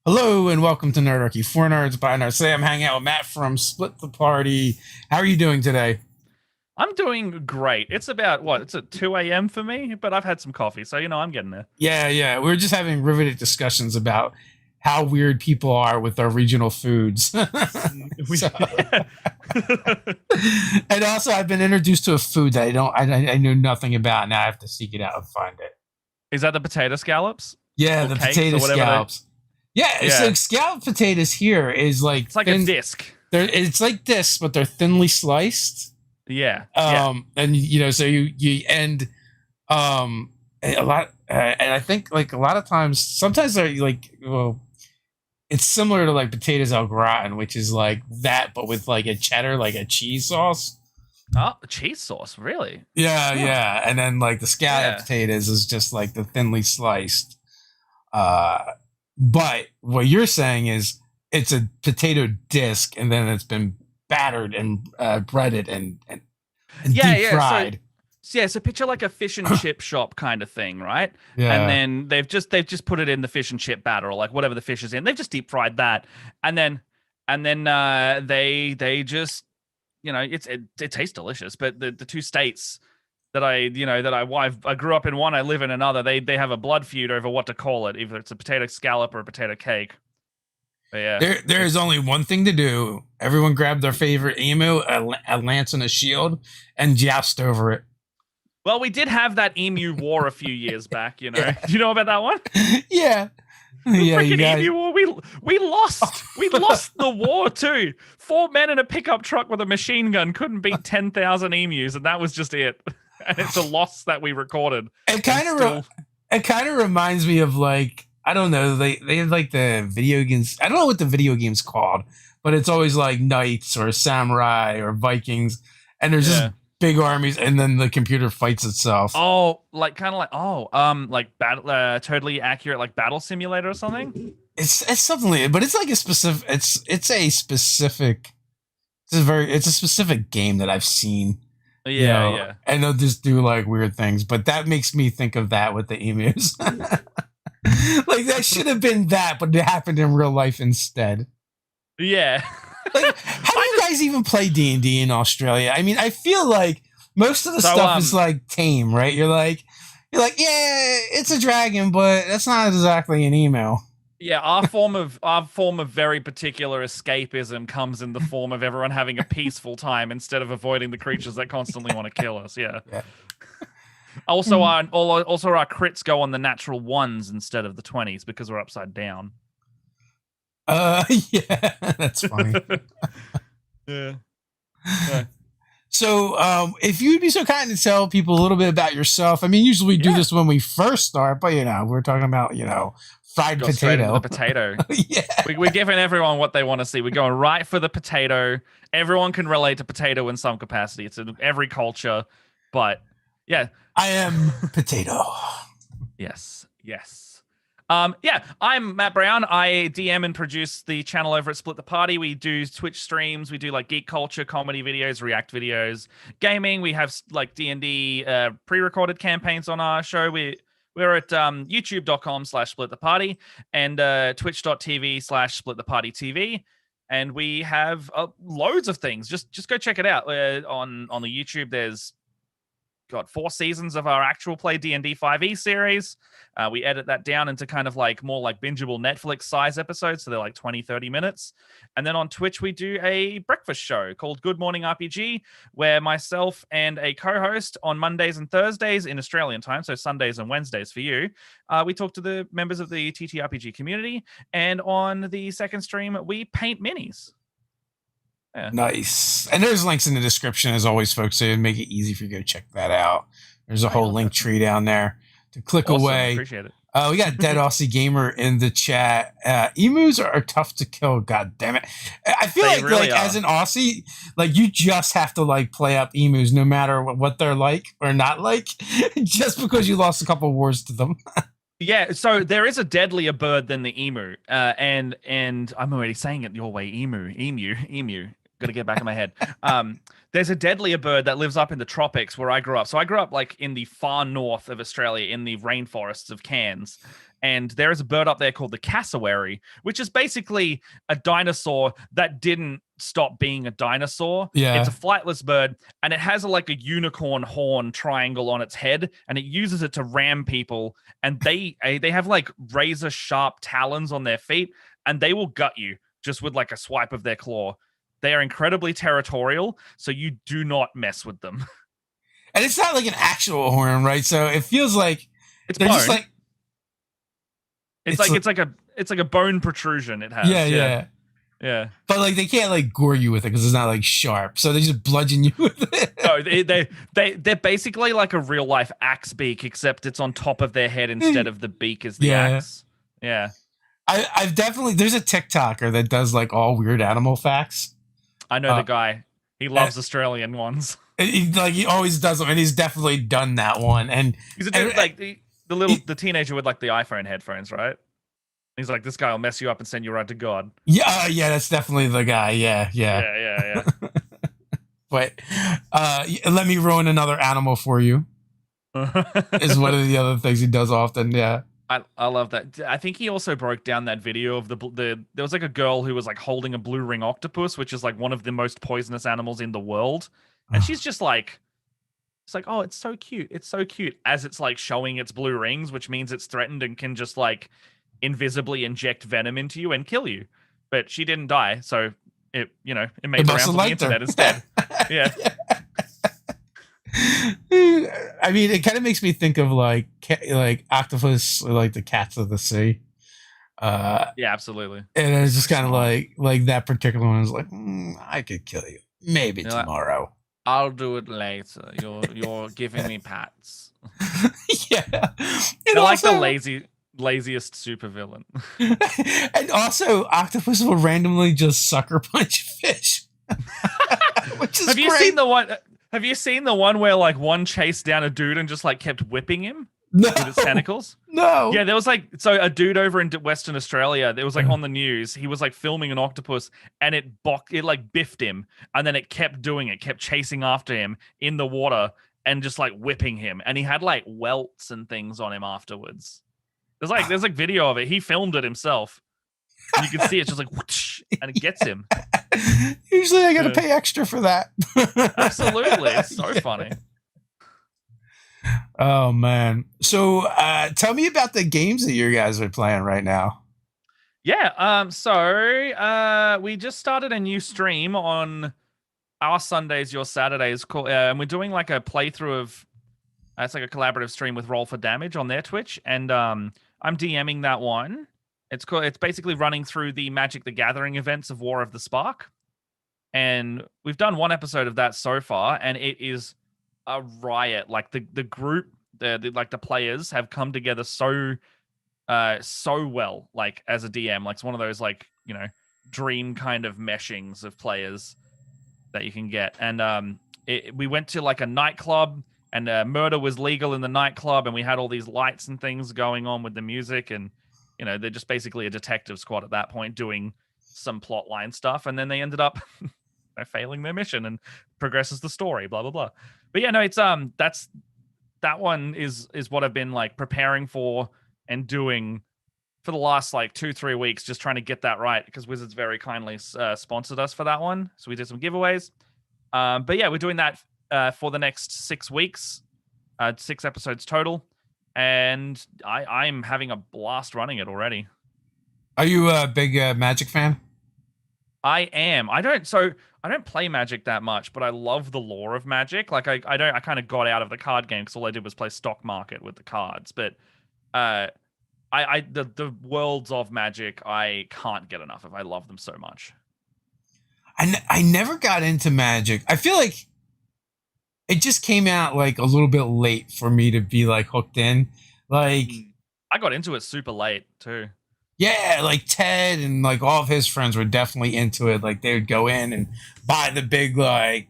Hello and welcome to Nerdarchy for Nerds by Nerds. Today I'm hanging out with Matt from Split the Party. How are you doing today? I'm doing great. It's about what? It's at 2 a.m. for me, but I've had some coffee, so I'm getting there. Yeah. We were just having riveted discussions about how weird people are with their regional foods. So, and also, I've been introduced to a food that I knew nothing about. Now I have to seek it out and find it. Is that the potato scallops Yeah, or the cakes potato or whatever they? scallops. Yeah, so Yeah, scalloped potatoes here is like it's like a thin. disc. It's like this, but they're thinly sliced. Yeah, yeah, And so you and a lot, and I think like a lot of times, sometimes they're like, well, it's similar to like potatoes au gratin, which is like that, but with like a cheddar, like a cheese sauce. Oh, cheese sauce, really? Yeah, Huh. yeah, and then like the scalloped Yeah, potatoes is just like the thinly sliced. Uh, but what you're saying is it's a potato disc, and then it's been battered and breaded and yeah, deep yeah. fried. So picture like a fish and chip shop kind of thing, right? And Yeah. then they've just put it in the fish and chip batter or like whatever the fish is in. They've just deep fried that, and then they just it tastes delicious. But the two states that I grew up in one, I live in another. They have a blood feud over what to call it, either it's a potato scallop or a potato cake. But yeah, There is only one thing to do. Everyone grab their favorite emu, a lance and a shield, and joust over it. well, we did have that emu war a few years back. Yeah. Do you know about that one? Yeah. The Yeah, you freaking got emu it. war. We lost. We lost the war too. Four men in a pickup truck with a machine gun couldn't beat 10,000 emus, and that was just it. And it's a loss that we recorded. It And kind of still, it kind of reminds me of like I don't know they have like the video games. I don't know what the video game's called, but it's always like knights or samurai or Vikings, and there's just yeah. big armies, and then the computer fights itself. Oh, like kind of like battle, totally accurate, like battle simulator or something. It's something, but it's like a specific. It's a specific. It's a specific game that I've seen. Yeah, yeah. And they'll just do like weird things, but that makes me think of that with the emus. Like that should have been that, but it happened in real life instead. Yeah. Like, how do you guys even play D&D in Australia? I mean, I feel like most of the So, stuff is like tame, right? You're like, yeah, it's a dragon, but that's not exactly an email. Yeah, our form of very particular escapism comes in the form of everyone having a peaceful time instead of avoiding the creatures that constantly want to kill us. Yeah. Yeah. Also our crits go on the natural ones instead of the 20s because we're upside down. Yeah, that's funny. Yeah. So, if you'd be so kind to tell people a little bit about yourself. I mean, usually we do Yeah. this when we first start, but we're talking about fried Go straight into potato. the potato. Yeah, We're giving everyone what they want to see. We're going right for the potato. Everyone can relate to potato in some capacity. It's in every culture. But yeah, I am potato. yes. Yeah, I'm Matt Brown. I DM and produce the channel over at Split the Party. We do Twitch streams. We do like geek culture, comedy videos, React videos, gaming. We have like D&D pre-recorded campaigns on our show. We're at youtube.com/split the party and twitch.tv/split the party TV. And we have loads of things. Just go check it out. On the YouTube, there's got 4 seasons of our actual play D&D 5e series. We edit that down into kind of like more like bingeable Netflix size episodes. So they're like 20-30 minutes. And then on Twitch, we do a breakfast show called Good Morning RPG, where myself and a co-host on Mondays and Thursdays in Australian time, so Sundays and Wednesdays for you, we talk to the members of the TTRPG community. And on the second stream, we paint minis. Yeah. Nice. And there's links in the description as always, folks. So it'd make it easy for you to go check that out. There's a whole link tree down there to click Awesome. away. Appreciate it. We got Dead Aussie Gamer in the chat. Emus are tough to kill. God damn it! I feel They like really as are. an Aussie, like you just have to like play up emus no matter what they're like or not like, just because you lost a couple wars to them. Yeah, so there is a deadlier bird than the emu, and I'm already saying it your way, emu. Got to get back in my head. There's a deadlier bird that lives up in the tropics where I grew up. So I grew up like in the far north of Australia, in the rainforests of Cairns. And there is a bird up there called the cassowary, which is basically a dinosaur that didn't stop being a dinosaur. It's a Yeah. flightless bird, and it has like a unicorn horn triangle on its head, and it uses it to ram people. And they have like razor sharp talons on their feet, and they will gut you just with like a swipe of their claw. They are incredibly territorial, so you do not mess with them. And it's not like an actual horn, right? So it feels like It's they're just bone. like It's like a bone protrusion it yeah, has. Yeah. yeah. Yeah. But like they can't like gore you with it because it's not like sharp. So they just bludgeon you with it. No, they're basically like a real life axe beak, except it's on top of their head instead of the beak as the Yeah. axe. Yeah. I've definitely there's a TikToker that does like all weird animal facts. I know the guy. He loves Australian ones. He always does them, and he's definitely done that one. And He's a dude like the teenager with like the iPhone headphones, right? He's like, this guy will mess you up and send you right to God. yeah, that's definitely the guy. Yeah. Yeah. But let me ruin another animal for you. Is one of the other things he does often. Yeah. I love that. I think he also broke down that video of the there was like a girl who was like holding a blue ring octopus, which is like one of the most poisonous animals in the world, and she's just like, it's like, oh, it's so cute, as it's like showing its blue rings, which means it's threatened and can just like invisibly inject venom into you and kill you. But she didn't die, so it it made rounds on the internet instead. Yeah. I mean, it kind of makes me think of like octopus, or like the cats of the sea. Yeah, absolutely. And it's just kind of like that particular one is like, I could kill you maybe tomorrow. I'll do it later. You're giving me pats. Yeah, They're like the laziest supervillain. And also, octopus will randomly just sucker punch fish. Which is Have you great. seen the one? Have you seen the one where like one chased down a dude and just like kept whipping him No. with its tentacles? No. Yeah, there was like a dude over in Western Australia. There was like on the news. He was like filming an octopus, and it like biffed him, and then it kept doing it, kept chasing after him in the water and just like whipping him, and he had like welts and things on him afterwards. There's like video of it. He filmed it himself. And you can see it's just like whoosh, and it gets him. Usually I gotta pay extra for that. Absolutely. It's so funny. Oh man. So tell me about the games that you guys are playing right now. Yeah. So we just started a new stream on our Sundays, your Saturdays, and we're doing like a playthrough of it's like a collaborative stream with Roll for Damage on their Twitch, and I'm DMing that one. It's basically running through the Magic the Gathering events of War of the Spark. And we've done one episode of that so far, and it is a riot. Like the group, the players have come together so well, like as a DM. Like it's one of those like, dream kind of meshings of players that you can get. And we went to like a nightclub, and murder was legal in the nightclub, and we had all these lights and things going on with the music, and they're just basically a detective squad at that point doing some plot line stuff, and then they ended up failing their mission and progresses the story, blah blah blah. But yeah, no, it's that one is what I've been like preparing for and doing for the last like 2-3 weeks, just trying to get that right, because Wizards very kindly sponsored us for that one, so we did some giveaways. But yeah, we're doing that for the next 6 weeks, 6 episodes total. And I'm having a blast running it already. Are you a big Magic fan? I am. I don't play Magic that much, but I love the lore of Magic. Like I kind of got out of the card game because all I did was play stock market with the cards. But the worlds of Magic I can't get enough of. I love them so much. I never got into Magic. I feel like it just came out like a little bit late for me to be like hooked in. Like I got into it super late too. Yeah, like Ted and like all of his friends were definitely into it. Like they would go in and buy the big like,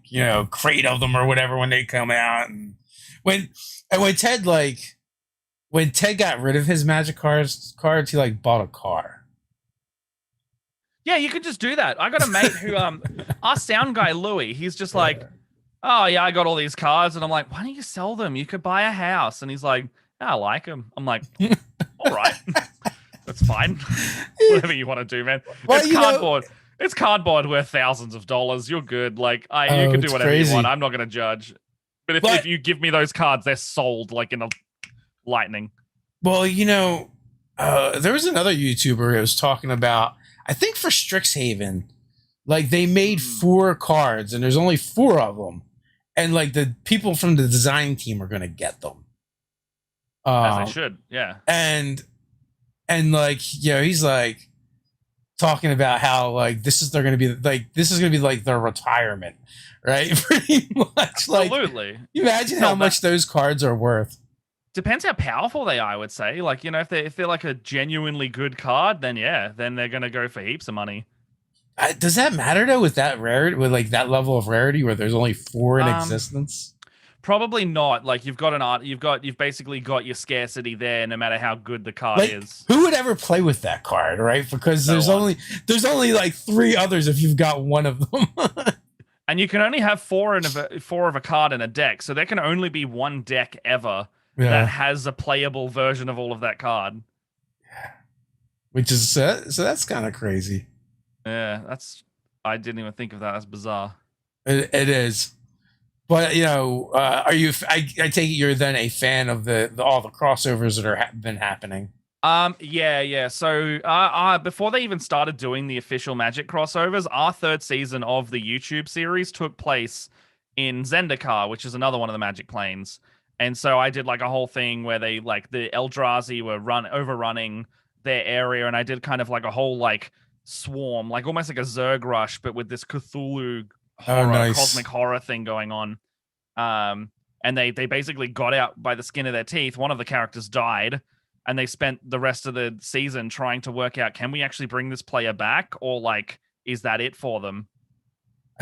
crate of them or whatever when they come out. And when Ted got rid of his Magic cards, he like bought a car. Yeah, you could just do that. I got a mate who our sound guy Louis, he's just like, oh yeah, I got all these cards, and I'm like, why don't you sell them? You could buy a house. And he's like, yeah, I like them. I'm like, all right, that's fine. Whatever you want to do, man. Well, It's cardboard. It's cardboard worth thousands of dollars. You're good. Like you can do it's whatever crazy. you want. I'm not gonna judge. But if you give me those cards, they're sold like in a lightning. Well, there was another YouTuber who was talking about, I think for Strixhaven, like they made 4 cards and there's only 4 of them. And like the people from the design team are going to get them. As they should. Yeah. And like, he's like talking about how like this is going to be like their retirement, right? Pretty much. Absolutely. Like, imagine how much those cards are worth. Depends how powerful they are, I would say. Like, if they're like a genuinely good card, then then they're gonna go for heaps of money. Does that matter though with that rarity, with like that level of rarity where there's only 4 in existence? Probably not. Like you've basically got your scarcity there, no matter how good the card is. Who would ever play with that card, right? Because there's only like 3 others if you've got one of them. And you can only have 4 of a card in a deck, so there can only be 1 deck ever that has a playable version of all of that card. Which is so that's kind of crazy. Yeah, I didn't even think of that. That's bizarre. It is. But are you? I take it you're then a fan of all the crossovers that are been happening. Yeah. So, before they even started doing the official Magic crossovers, our 3rd season of the YouTube series took place in Zendikar, which is another one of the Magic planes. And so I did like a whole thing where they like the Eldrazi were overrunning their area, and I did kind of like a whole like swarm, like almost like a Zerg rush, but with this Cthulhu horror, cosmic horror thing going on. And they basically got out by the skin of their teeth. One of the characters died, and they spent the rest of the season trying to work out, can we actually bring this player back, or like is that it for them?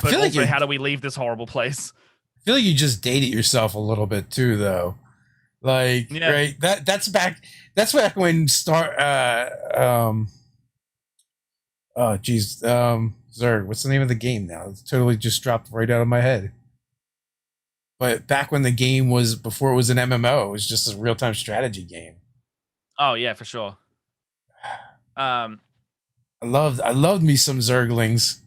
But also, how do we leave this horrible place? I feel like you just dated yourself a little bit too, though. Like, right? That's back when oh geez, Zerg. What's the name of the game now? It's totally just dropped right out of my head. But back when the game was, before it was an MMO, it was just a real-time strategy game. Oh yeah, for sure. I loved me some Zerglings.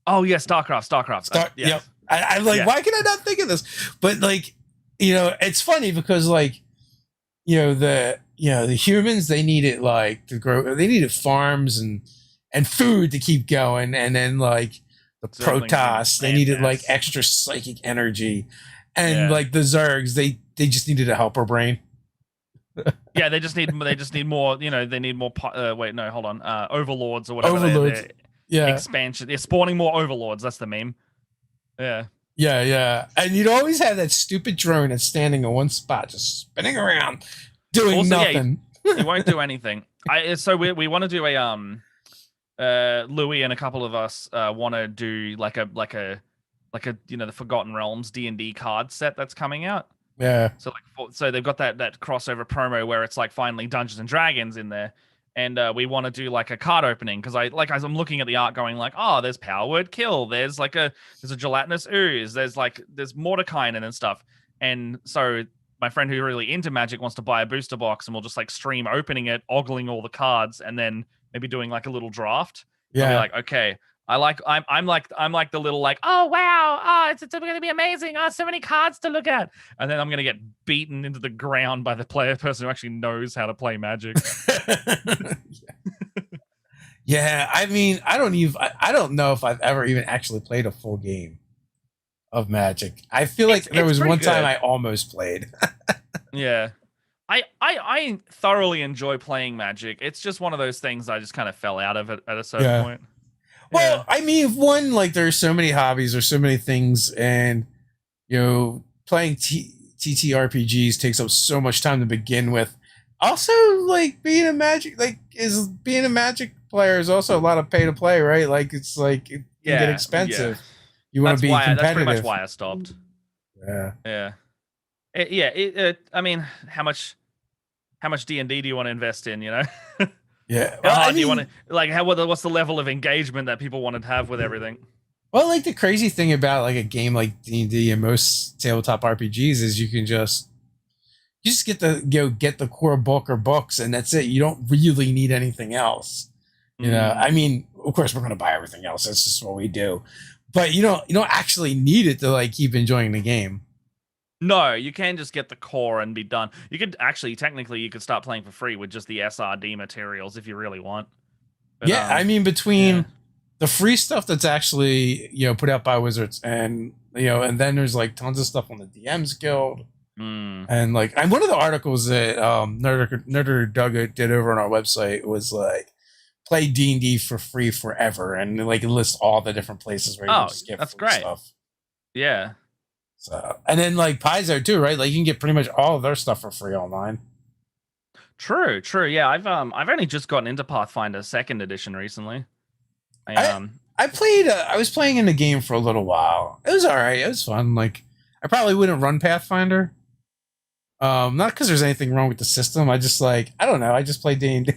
Oh yeah, StarCraft. Yes. Yep. I'm like, why can I not think of this? But like, it's funny because like, the humans, they needed like to grow, they needed farms and food to keep going, and then like the Protoss, they needed like extra psychic energy, and like the Zergs, they just needed a helper brain. Yeah, they just need more. They need more. Wait, no, hold on. Overlords or whatever. Overlords. Expansion. They're spawning more overlords. That's the meme. Yeah. Yeah. And you'd always have that stupid drone that's standing in one spot, just spinning around, doing nothing. He won't do anything. So we want to do a Louis and a couple of us want to do like a the Forgotten Realms D&D card set that's coming out. Yeah. So they've got that crossover promo where it's like finally Dungeons and Dragons in there. And we want to do like a card opening, because as I'm looking at the art going like, oh, there's Power Word Kill, there's a Gelatinous Ooze, there's Mordekainen and stuff. And so my friend who's really into Magic wants to buy a booster box, and we'll just like stream opening it, ogling all the cards, and then maybe doing like a little draft. Yeah. I'll be like, okay, I'm like the little like, oh wow, it's gonna be amazing. So many cards to look at, and then I'm gonna get beaten into the ground by the person who actually knows how to play Magic. Yeah, I mean, I don't know if I've ever even actually played a full game of Magic. I feel like there was one time I almost played. Yeah. I thoroughly enjoy playing Magic. It's just one of those things I just kind of fell out of it at a certain point. Well, I mean, one, like there's so many hobbies, there's so many things, and playing TTRPGs takes up so much time to begin with. Also, like being a Magic player is also a lot of pay to play, right? Like it's like it can get expensive. Yeah. You want to be competitive. That's pretty much why I stopped. Yeah. I mean, how much D&D do you want to invest in? Yeah. How Well, I hard do you want mean, to like? What's the level of engagement that people want to have with everything? well, like the crazy thing about like a game like D&D and most tabletop RPGs is you just get the get the core book or books and that's it. You don't really need anything else. I Mm. mean, of course we're going to buy everything else. That's just what we do. But you don't actually need it to like keep enjoying the game. No, you can just get the core and be done. You could actually, technically, you could start playing for free with just the SRD materials if you really want. But Yeah, I mean yeah. between the free stuff that's actually put out by Wizards and and then there's like tons of stuff on the DMs Guild Mm. and like one of the articles that Nerder Doug did over on our website was like play D&D for free forever and like it lists all the different places where you can Oh, skip that's free great. stuff. Yeah. So and then like Paizo too, right? Like you can get pretty much all of their stuff for free online. True, true. Yeah, I've only just gotten into Pathfinder second edition recently. I I I played. I was playing in the game for a little while. It was all right. It was fun. Like I probably wouldn't run Pathfinder. Not because there's anything wrong with the system. I just like I don't know. I just play D&D.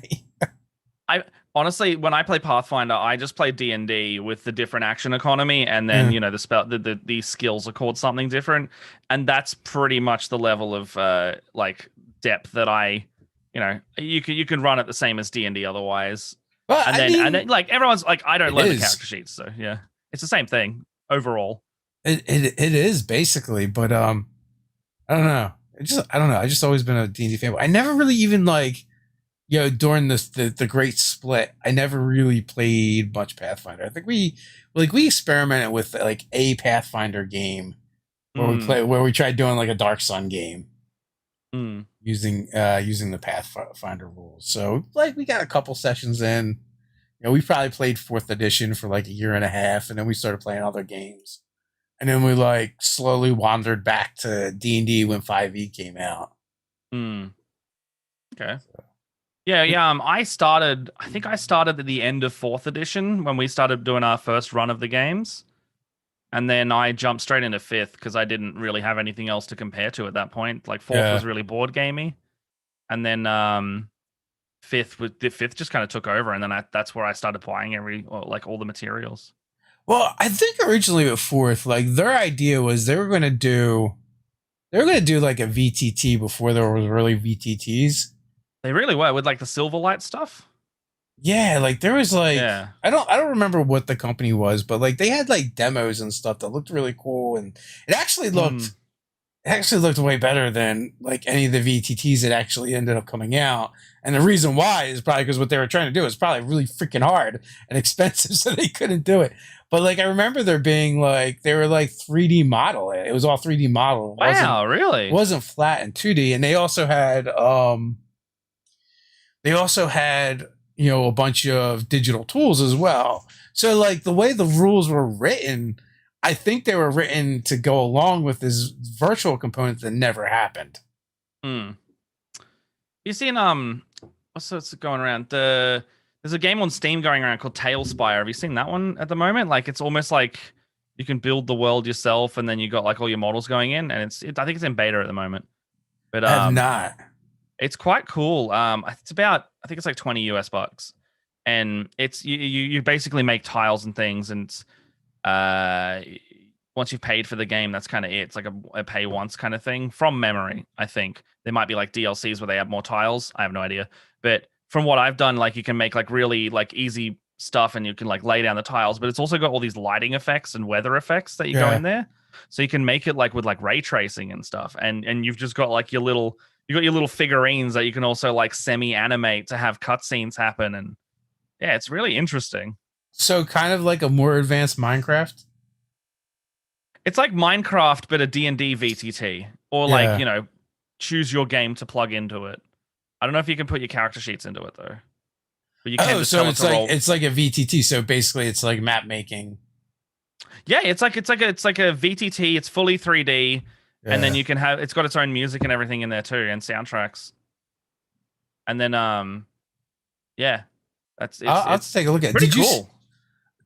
I honestly, when I play Pathfinder, I just play D&D with the different action economy, and then Yeah. the spell, the skills are called something different, and that's pretty much the level of like depth that you can run it the same as D&D otherwise, Well, and I then mean, like everyone's like I don't it learn the is. character sheets, so yeah, it's the same thing overall. It is basically, but I don't know. I don't know. I just always been a D&D fan. I never really even like during the great split. I never really played much Pathfinder. I think we experimented with like a Pathfinder game Mm, where we tried doing like a Dark Sun game mm. using the Pathfinder rules. So like we got a couple sessions in. We probably played fourth edition for like a year and a half, and then we started playing other games. And then we like slowly wandered back to D&D when 5e came out. Mm. Okay. Yeah, yeah. I think I started at the end of fourth edition when we started doing our first run of the games. And then I jumped straight into fifth because I didn't really have anything else to compare to at that point. Like fourth Yeah. was really board gamey. And then fifth just kind of took over. And then that's where I started buying like all the materials. Well, I think originally with fourth, like their idea was they were gonna do like a VTT before there was really VTTs. They really were with like the Silverlight stuff. Yeah, like there was like Yeah. I don't remember what the company was, but like they had like demos and stuff that looked really cool, and it actually looked Mm. it actually looked way better than like any of the VTTs that actually ended up coming out. And the reason why is probably because what they were trying to do is probably really freaking hard and expensive, so they couldn't do it. But like I remember there being like they were like 3D model. It was all 3D model. Wow, It really? wasn't flat and 2D. And they also had a bunch of digital tools as well. So like the way the rules were written, I think they were written to go along with this virtual component that never happened. Hmm. You seen what's going around? There's a game on Steam going around called Tailspire. Have you seen that one at the moment? Like it's almost like you can build the world yourself, and then you got like all your models going in, and I think it's in beta at the moment. But I have not. it's quite cool. It's about I think it's like 20 US bucks, and it's you basically make tiles and things, and uh once you've paid for the game, that's kind of it. It's like a pay once kind of thing from memory. I think there might be like DLCs where they add more tiles. I have no idea, but from what I've done, like you can make like really like easy stuff, and you can like lay down the tiles. But it's also got all these lighting effects and weather effects that you go Yeah. in there, so you can make it like with like ray tracing and stuff. And you've just got like you got your little figurines that you can also like semi animate to have cutscenes happen. And yeah, it's really interesting. So kind of like a more advanced Minecraft. It's like Minecraft, but a D&D VTT, or like, Yeah. choose your game to plug into it. I don't know if you can put your character sheets into it though, but you can Oh, just so tell it it's to like roll. it's like a VTT. So basically, it's like map making. Yeah, it's like a VTT. It's fully 3D, and then Yeah. it's got its own music and everything in there too, and soundtracks. And then yeah, that's I'll have to it's take a look at it. pretty Did you? cool.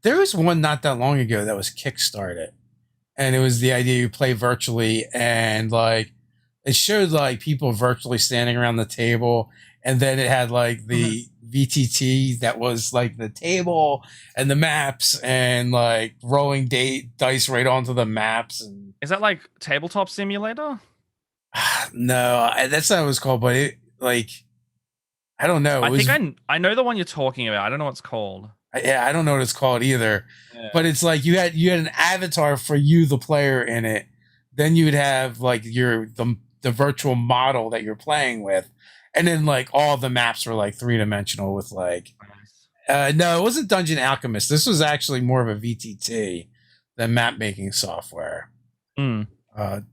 There was one not that long ago that was Kickstarted, and it was the idea you play virtually, and like it showed like people virtually standing around the table, and then it had like the VTT that was like the table and the maps and like rolling dice right onto the maps. And Is that like tabletop simulator? no, that's not what it's called, but it like I don't know. It I was think I know the one you're talking about. I don't know what it's called. yeah, I don't know what it's called either. Yeah. But it's like you had an avatar for you, the player, in it. Then you'd have like the virtual model that you're playing with, and then like all the maps were like 3-dimensional with like no, it wasn't Dungeon Alchemist. This was actually more of a VTT than map making software. Mm.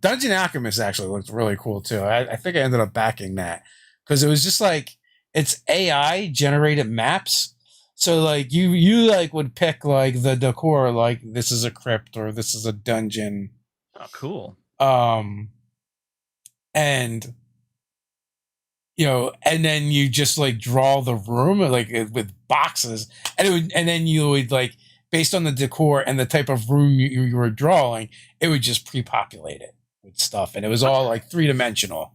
Dungeon Alchemist actually looked really cool too. I think I ended up backing that because it was just like it's AI generated maps. So like you like would pick like the decor, like this is a crypt or this is a dungeon. Oh, cool. And and then you just like draw the room like with boxes, and then you would like based on the decor and the type of room you were drawing, it would just pre-populate it with stuff, and it was all like 3-dimensional.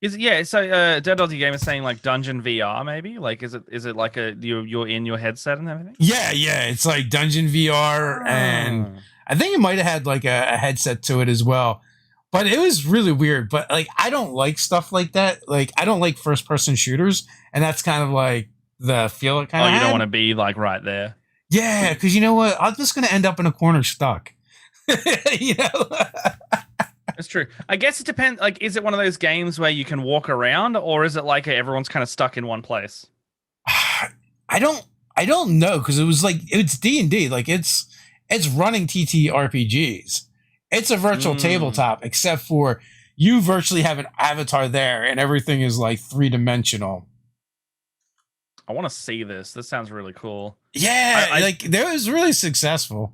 So Dead Dodgy Game is saying like Dungeon VR maybe? Like is it like you're in your headset and everything? Yeah, it's like Dungeon VR, and I think it might have had like a headset to it as well. But it was really weird. But like I don't like stuff like that. Like I don't like first person shooters, and that's kind of like the feel it kind of. Oh, you don't want to be like right there. Yeah, because you know what? I'm just gonna end up in a corner stuck. you know. That's true. I guess it depends. Like, is it one of those games where you can walk around, or is it like everyone's kind of stuck in one place? I don't know because it was like it's D&D. Like it's running TTRPGs. It's a virtual tabletop, except for you virtually have an avatar there, and everything is like 3-dimensional. I want to see this. This sounds really cool. Yeah, like that was really successful.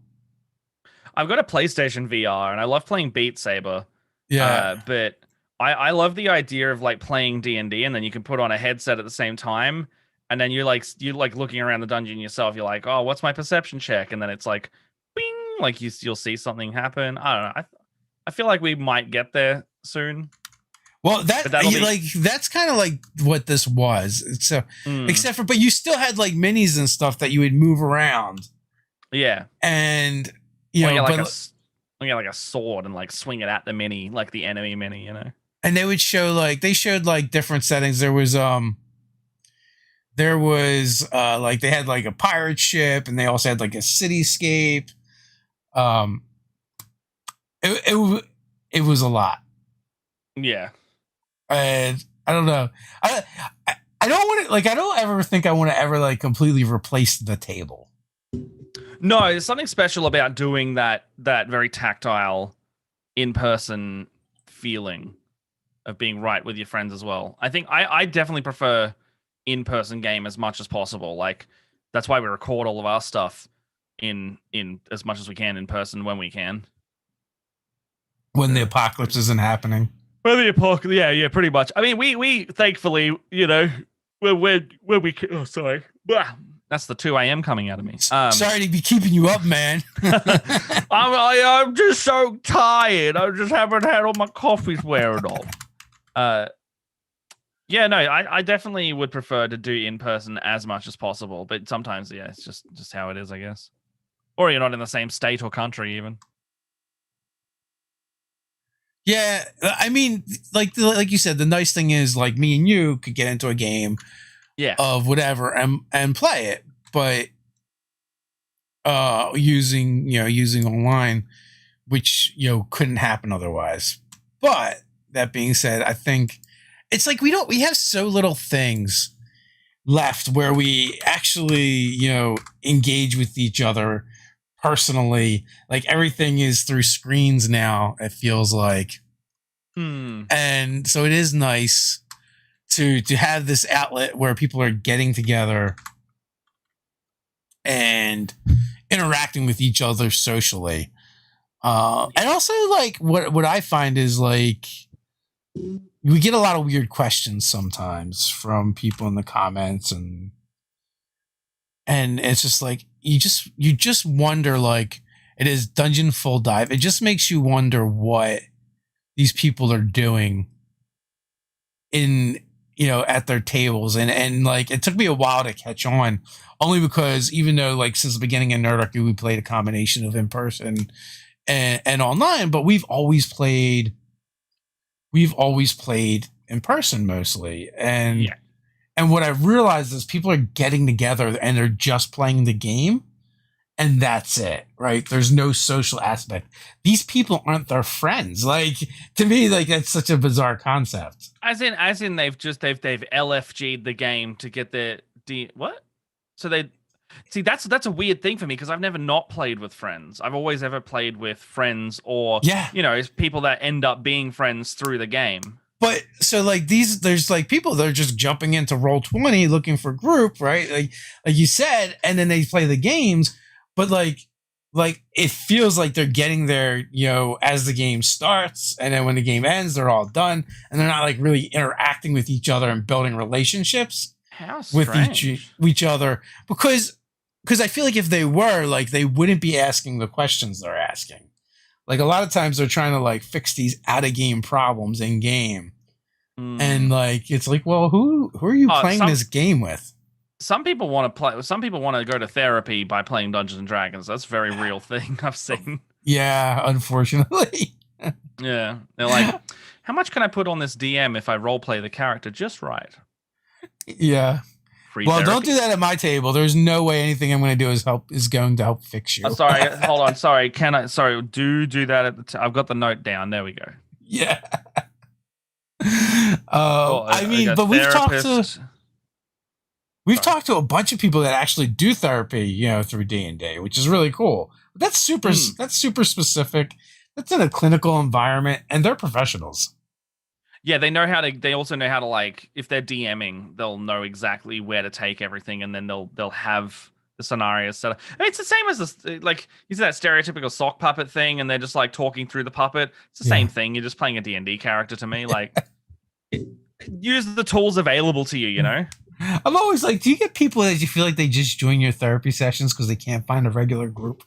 I've got a PlayStation VR, and I love playing Beat Saber. Yeah, but I love the idea of like playing D&D, and then you can put on a headset at the same time, and then you're like looking around the dungeon yourself. You're like, oh, what's my perception check? And then it's like, bing, like you'll see something happen. I don't know. I feel like we might get there soon. Well, that's kind of like what this was. So, but you still had like minis and stuff that you would move around. Yeah, and you know, like a sword and like swing it at the mini, like the enemy mini, you know. And they would show like different settings. There was like they had like a pirate ship, and they also had like a cityscape. It was a lot. Yeah. And I don't know. I don't want to I don't ever think I want to ever like completely replace the table. No, there's something special about doing that very tactile, in-person feeling of being right with your friends as well. I think I definitely prefer in-person game as much as possible. Like that's why we record all of our stuff in as much as we can in person when we can. When the apocalypse isn't happening. Well, the apocalypse, yeah, pretty much. I mean, we thankfully, you know, when we oh sorry. That's the 2 a.m. coming out of me. Sorry to be keeping you up, man. I'm just so tired. I just haven't had all my coffees wearing off. Yeah, no, I definitely would prefer to do in person as much as possible, but sometimes, yeah, it's just how it is, I guess. Or you're not in the same state or country, even. Yeah, I mean, like you said, the nice thing is like me and you could get into a game. Yeah. Of whatever and play it, but using online, which couldn't happen otherwise. But that being said, I think it's like we have so little things left where we actually engage with each other personally. Like everything is through screens now, it feels like. And so it is nice to have this outlet where people are getting together and interacting with each other socially. And also like what I find is like we get a lot of weird questions sometimes from people in the comments, and it's just like you just wonder, like it is Dungeon Full Dive. It just makes you wonder what these people are doing in at their tables, and like it took me a while to catch on, only because even though like since the beginning of Nerdarchy we played a combination of in person and online, but we've always played in person mostly, Yeah. and what I realized is people are getting together and they're just playing the game, and that's it, right? There's no social aspect. These people aren't their friends. Like, to me, like that's such a bizarre concept. As in they've LFG'd the game to get their what? So they see that's a weird thing for me because I've never not played with friends. I've always ever played with friends or Yeah. it's people that end up being friends through the game. But so like there's like people that are just jumping into Roll20 looking for group, right? Like you said, and then they play the games, but like it feels like they're getting there, as the game starts, and then when the game ends, they're all done, and they're not like really interacting with each other and building relationships How with strange. each other, because I feel like if they were, like, they wouldn't be asking the questions they're asking. Like a lot of times they're trying to like fix these out of game problems in game. And like it's like, well, who are you playing this game with? Some people want to play. Some people want to go to therapy by playing Dungeons and Dragons. That's a very real thing I've seen. Yeah, unfortunately. Yeah, they're like, how much can I put on this DM if I role play the character just right? Yeah. Free well, therapy? Don't do that at my table. There's no way anything I'm going to do is going to help fix you. Oh, sorry, hold on. Sorry, can I? Sorry, do that at the. I've got the note down. There we go. Yeah. I mean, but we've talked to a bunch of people that actually do therapy, through D&D, which is really cool. That's super specific. That's in a clinical environment, and they're professionals. Yeah, they know how to. They also know how to, like, if they're DMing, they'll know exactly where to take everything, and then they'll have the scenarios set up. I mean, it's the same as this, like, you see that stereotypical sock puppet thing, and they're just like talking through the puppet. It's the same thing. You're just playing a D&D character to me. Like, use the tools available to you. I'm always like, do you get people that you feel like they just join your therapy sessions because they can't find a regular group?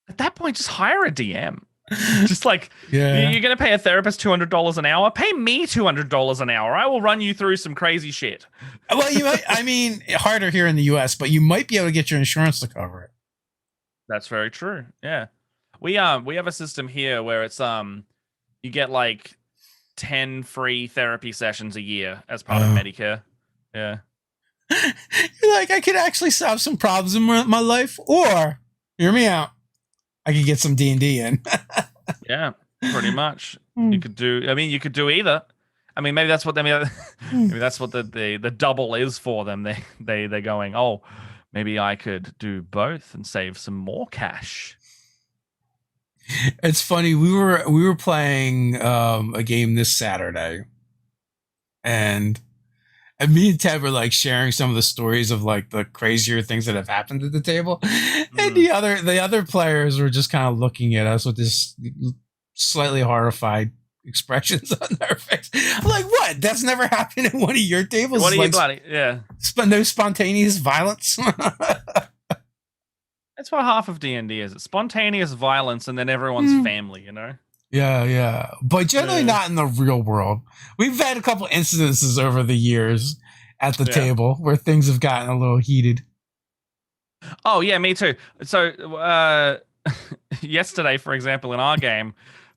At that point, just hire a DM. Just like, yeah. You're going to pay a therapist $200 an hour. Pay me $200 an hour. I will run you through some crazy shit. Well, you might, I mean, harder here in the US, but you might be able to get your insurance to cover it. That's very true. Yeah. We have a system here where it's you get like 10 free therapy sessions a year as part of Medicare. Yeah. You're like, I could actually solve some problems in my life, or hear me out, I could get some D&D in. Yeah, pretty much. You could do either. I mean, maybe that's what maybe that's what the double is for them. They're going, oh, maybe I could do both and save some more cash. It's funny. We were playing a game this Saturday, and me and Ted were like sharing some of the stories of like the crazier things that have happened at the table, and the other players were just kind of looking at us with this slightly horrified expressions on their face. I'm like, what? That's never happened at one of your tables? What are like, you bloody? Yeah. No spontaneous violence. That's what half of D&D is. It's spontaneous violence, and then everyone's family. Yeah. But generally not in the real world. We've had a couple incidences over the years at the table where things have gotten a little heated. Oh, yeah, me too. So yesterday, for example, in our game,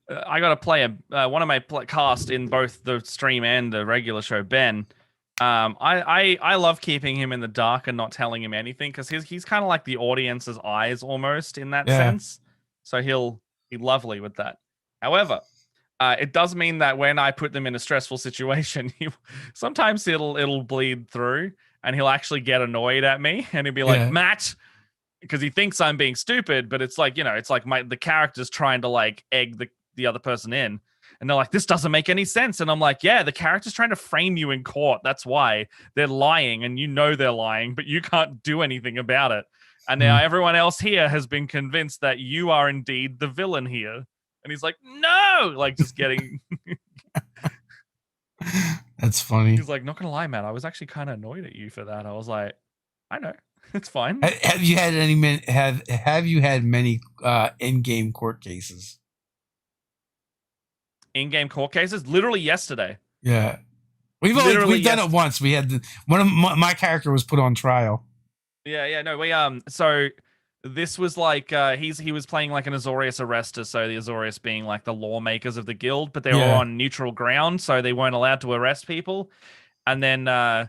I got to play one of my cast in both the stream and the regular show, Ben. I love keeping him in the dark and not telling him anything because he's kind of like the audience's eyes almost in that sense. So he'll be lovely with that. However, it does mean that when I put them in a stressful situation, sometimes it'll bleed through and he'll actually get annoyed at me and he'll be like, Matt, because he thinks I'm being stupid, but it's like, it's like the character's trying to like egg the other person in. And they're like, this doesn't make any sense. And I'm like, yeah, the character's trying to frame you in court. That's why they're lying. And they're lying, but you can't do anything about it. And now everyone else here has been convinced that you are indeed the villain here. And he's like, no, like just getting. That's funny. He's like, not going to lie, Matt. I was actually kind of annoyed at you for that. I was like, I know. It's fine. Have you had have you had many in-game court cases? In-game court cases? Literally yesterday. Yeah. Literally, we've done yes. it once. We had one of my character was put on trial. Yeah, no, we so this was like he was playing like an Azorius arrestor, so the Azorius being like the lawmakers of the guild, but they were Yeah, on neutral ground, so they weren't allowed to arrest people. And then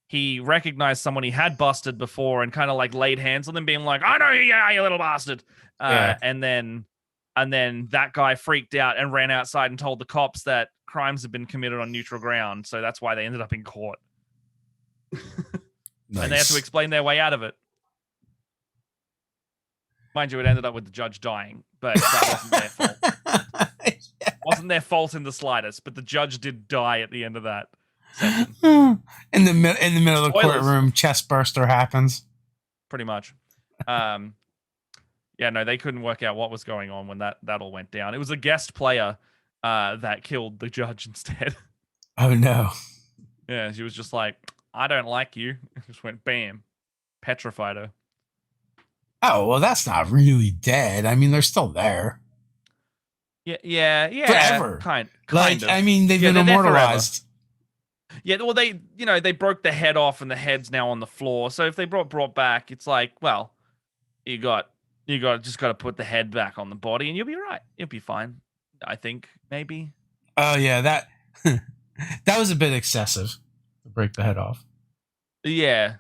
he recognized someone he had busted before and kind of like laid hands on them, being like, "I know you, yeah, you little bastard." yeah. And then that guy freaked out and ran outside and told the cops that crimes had been committed on neutral ground. So that's why they ended up in court, and they had to Nice. explain their way out of it. Mind you, it ended up with the judge dying, but that wasn't their fault. Wasn't their fault in the slightest, but the judge did die at the end of that session. In the middle of the Spoilers. courtroom, chest burster happens. Pretty much. Yeah, no, they couldn't work out what was going on when that all went down. It was a guest player that killed the judge instead. Oh no. Yeah, she was just like, "I don't like you." Just went bam, petrified her. Oh well, that's not really dead. I mean, they're still there. Yeah. Forever. Kind Like, of. I mean, they've Yeah, been they're there forever. immortalized. Yeah, well, they broke the head off, and the head's now on the floor. So if they brought back, it's like, well, you got just got to put the head back on the body, and you'll be right. You'll be fine. I think maybe. Oh yeah, that that was a bit excessive to break the head off. Yeah,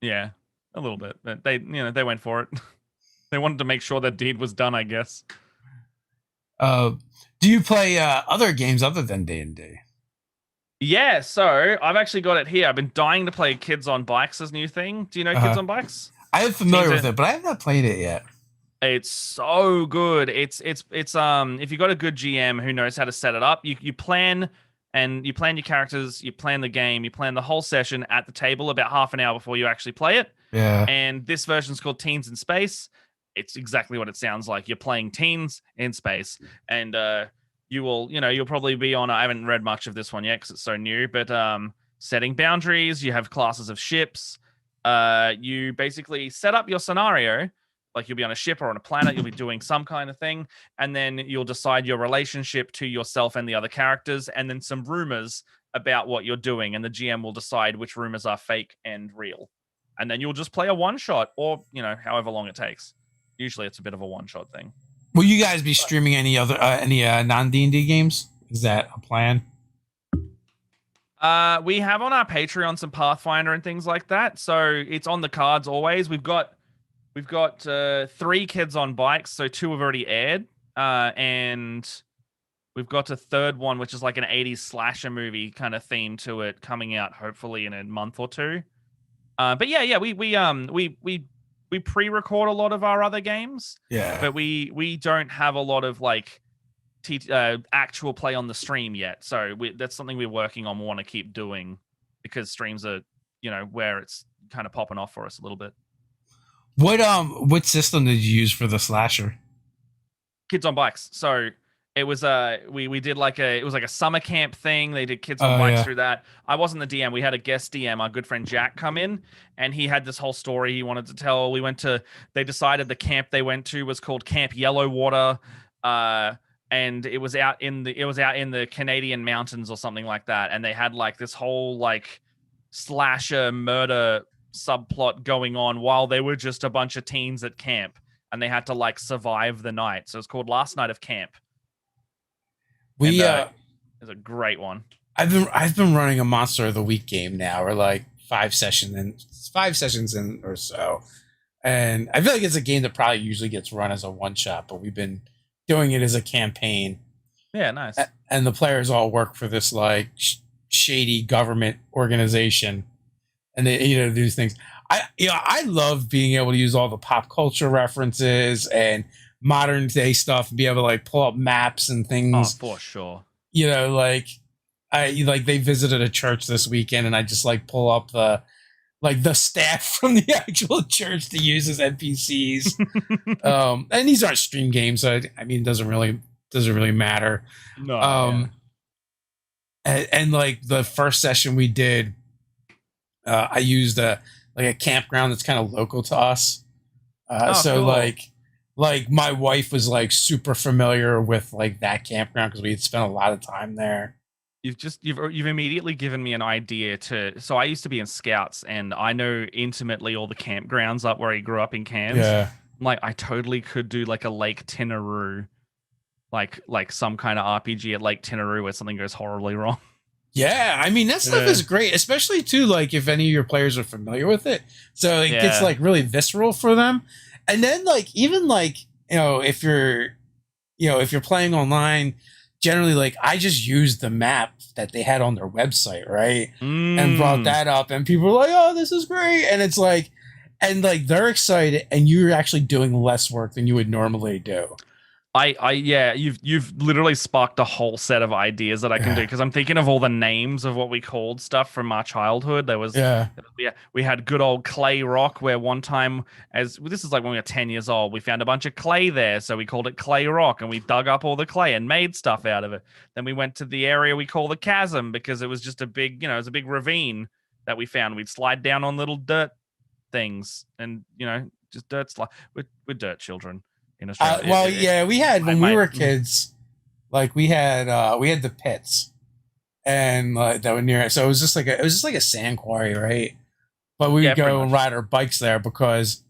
a little bit. But they went for it. They wanted to make sure that deed was done, I guess. Do you play other games other than D&D? Yeah, so I've actually got it here. I've been dying to play Kids on Bikes' new thing. Do you know Kids on Bikes? I am familiar with it, but I have not played it yet. It's so good. It's if you got a good GM who knows how to set it up, you plan your characters, you plan the game, you plan the whole session at the table about half an hour before you actually play it. Yeah. And this version's called Teens in Space. It's exactly what it sounds like. You're playing teens in space, and you'll probably be on. I haven't read much of this one yet because it's so new, but setting boundaries. You have classes of ships. You basically set up your scenario. Like you'll be on a ship or on a planet, you'll be doing some kind of thing, and then you'll decide your relationship to yourself and the other characters, and then some rumors about what you're doing, and the GM will decide which rumors are fake and real. And then you'll just play a one shot, or however long it takes. Usually, it's a bit of a one shot thing. Will you guys be streaming any other non D&D games? Is that a plan? We have on our Patreon some Pathfinder and things like that, so it's on the cards always. We've got 3 Kids on Bikes, so 2 have already aired, and we've got a third one, which is like an 80s slasher movie kind of theme to it, coming out hopefully in a month or 2. But yeah, we pre-record a lot of our other games. Yeah, but we don't have a lot of like actual play on the stream yet. So that's something we're working on. We want to keep doing because streams are where it's kind of popping off for us a little bit. What system did you use for the slasher? Kids on Bikes. So it was we did it was like a summer camp thing. They did Kids on Bikes through that. I wasn't the DM. We had a guest DM, our good friend Jack, come in, and he had this whole story he wanted to tell. They decided the camp they went to was called Camp Yellowwater, and it was out in the Canadian mountains or something like that. And they had like this whole like slasher murder subplot going on while they were just a bunch of teens at camp, and they had to like survive the night. So it's called Last Night of Camp. It's a great one. I've been running a Monster of the Week game now, or like 5 sessions in or so, and I feel like it's a game that probably usually gets run as a one shot, but we've been doing it as a campaign. Yeah, nice. And the players all work for this like shady government organization, and they do these things. I love being able to use all the pop culture references and modern day stuff and be able to like pull up maps and things. Oh, for sure. They visited a church this weekend, and I just like pull up the staff from the actual church to use as NPCs. And these aren't stream games, so I mean, it doesn't really matter. No. And like the first session we did, I used a campground that's kind of local to us. So cool. Like my wife was like super familiar with like that campground because we had spent a lot of time there. You've immediately given me an idea to. So I used to be in scouts, and I know intimately all the campgrounds up where he grew up in Cairns. Yeah. Like I totally could do like a Lake Tinaroo, like some kind of RPG at Lake Tinaroo where something goes horribly wrong. Yeah, I mean that stuff Yeah. is great, especially too like if any of your players are familiar with it. So it gets Yeah. like really visceral for them. And then like even like, if you're playing online, generally like I just used the map that they had on their website, right? And brought Mm. that up and people were like, "Oh, this is great." And it's like and like they're excited and you're actually doing less work than you would normally do. Yeah, you've literally sparked a whole set of ideas that I can do Yeah. because I'm thinking of all the names of what we called stuff from our childhood. Yeah. Yeah, we had good old clay rock where one time, as this is like when we were 10 years old, we found a bunch of clay there, so we called it clay rock, and we dug up all the clay and made stuff out of it. Then we went to the area we call the chasm because it was just a big, it was a big ravine that we found. We'd slide down on little dirt things, and just dirt slide. We're dirt children in Australia. Well, yeah, we had when we My were kids, like we had the pits, and that were near it. So it was just like a sand quarry, right? But we Yeah, would pretty go and much. ride our bikes there because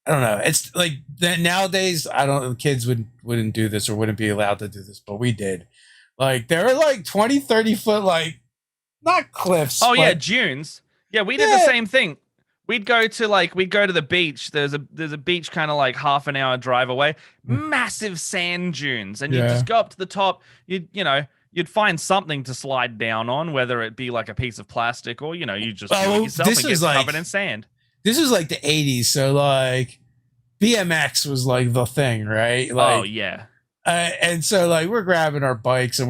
I don't know. It's like nowadays I don't kids wouldn't do this or wouldn't be allowed to do this, but we did. Like there were like 20, 30 foot like not cliffs, Oh yeah, but dunes. Yeah, we did the yeah. same thing. We'd go to the beach. There's a beach kind of like half an hour drive away. Massive sand dunes, and you'd Yeah. just go up to the top. You'd find something to slide down on, whether it be like a piece of plastic or you just do it Well, yourself and get covered in sand. this was like the 80s, so like BMX was like the thing, right? Oh Like yeah. and so like we're grabbing our bikes and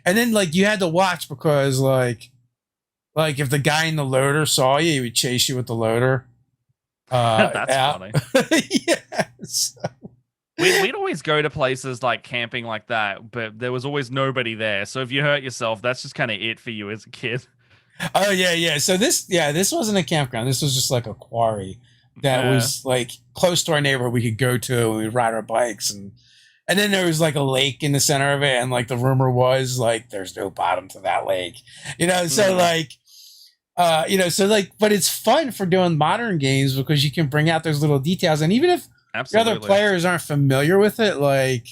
and then like you had to watch because like if the guy in the loader saw you, he would chase you with the loader That's out. funny. Yes. We'd always go to places like camping like that, but there was always nobody there. So if you hurt yourself, that's just kind of it for you as a kid. Oh yeah, yeah. So this wasn't a campground. This was just like a quarry that Yeah. was like close to our neighborhood. We could go to and we'd ride our bikes and then there was like a lake in the center of it, and like the rumor was like there's no bottom to that lake, So Mm, but it's fun for doing modern games because you can bring out those little details, and even if the other absolutely. players aren't familiar with it, like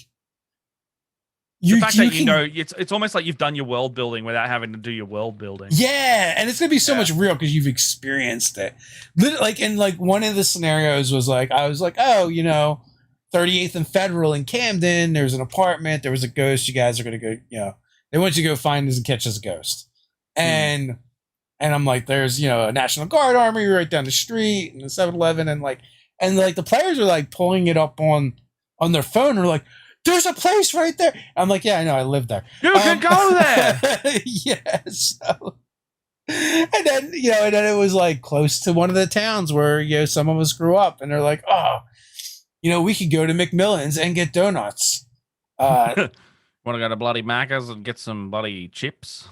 The you fact you that can it's almost like you've done your world building without having to do your world building. yeah, and it's gonna be so Yeah. much real because you've experienced it. Like and like one of the scenarios was like I was like, oh, 38th and Federal in Camden. There's an apartment. There was a ghost. You guys are gonna go. They want you to go find this and catch this ghost. Mm. And I'm like, there's a National Guard army right down the street and the 7-Eleven and the players are like pulling it up on their phone. And are like, there's a place right there. I'm like, yeah, I know, I live there. You can go there. Yeah. So, and then it was like close to one of the towns where some of us grew up, and they're like, oh, we could go to McMillan's and get donuts. Want to go to bloody Macca's and get some bloody chips?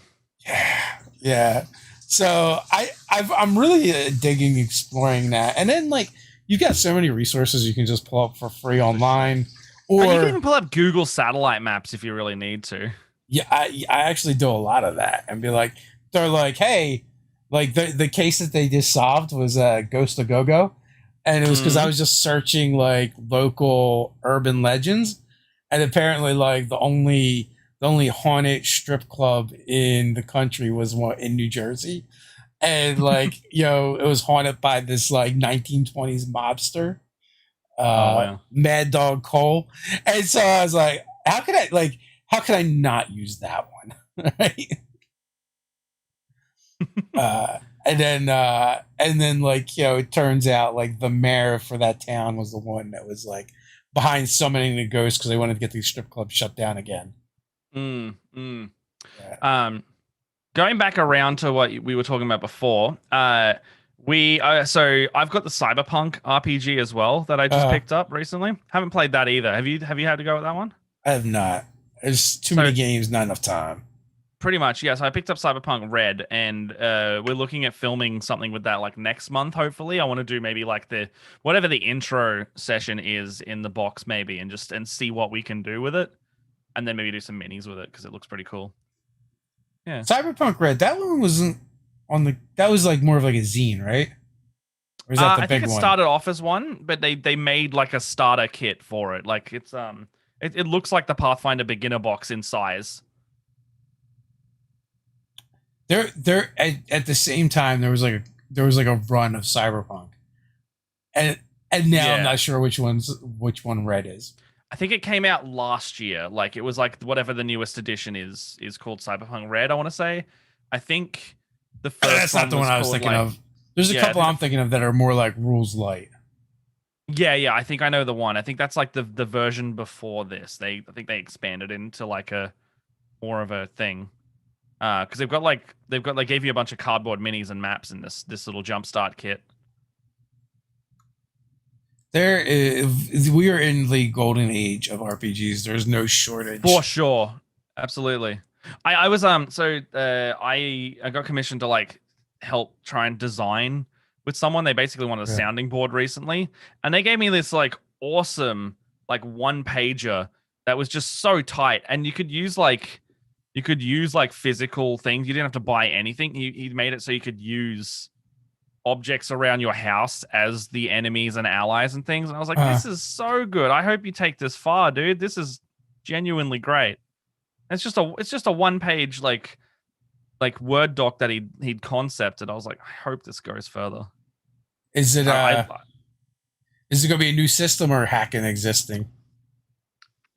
Yeah, yeah. So I'm really digging exploring that, and then like you got so many resources you can just pull up for free online, And you can or even pull up Google satellite maps if you really need to. yeah, I actually do a lot of that and be like, they're like, hey, like the case that they just solved was Ghost of Go-Go, and it was because I Mm. was just searching like local urban legends, and apparently like the only haunted strip club in the country was one in New Jersey. And like, it was haunted by this like 1920s mobster, Oh wow. Mad Dog Cole. And so I was like, how could I not use that one? Right. uh and then like, it turns out like the mayor for that town was the one that was like behind summoning the ghost because they wanted to get these strip clubs shut down again. Mm, mm. Yeah. Going back around to what we were talking about before, so I've got the Cyberpunk RPG as well that I just Uh, picked up recently. Haven't played that either. Have you had to go with that one? I have not. There's too So many games, not enough time. pretty much, yes. I picked up Cyberpunk Red, and we're looking at filming something with that like next month. Hopefully, I want to do maybe like the whatever the intro session is in the box, maybe, and see what we can do with it, and then maybe do some minis with it because it looks pretty cool. Yeah. Cyberpunk Red. That one wasn't on the. That was like more of like a zine, right? Or is that the I think big it one? started off as one, but they made like a starter kit for it. Like it's it looks like the Pathfinder beginner box in size. There at the same time there was like a run of Cyberpunk, and now I'm Yeah. not sure which one Red is. I think it came out last year. Like it was like whatever the newest edition is called Cyberpunk Red, I want to say. I think the first That's not one the one was I was called thinking like of. There's a yeah, I couple think I'm thinking of that are more like rules light. yeah, I think I know the one. I think that's like the version before this. I think they expanded into like a more of a thing. Because they gave you a bunch of cardboard minis and maps in this little jumpstart kit. There is, we are in the golden age of RPGs. There's no For shortage. sure. Absolutely. I was I got commissioned to like help try and design with someone. They basically wanted a Yeah. sounding board recently, and they gave me this like awesome like one pager that was just so tight, and you could use like physical things. You didn't have to buy anything. He made it so you could use objects around your house as the enemies and allies and things. And I was like, Uh, this is so good. I hope you take this far, dude. This is genuinely great. It's just a one page like Word doc that he'd concepted. I was like, I hope this goes further. is it I is it going to be a new system or hacking existing?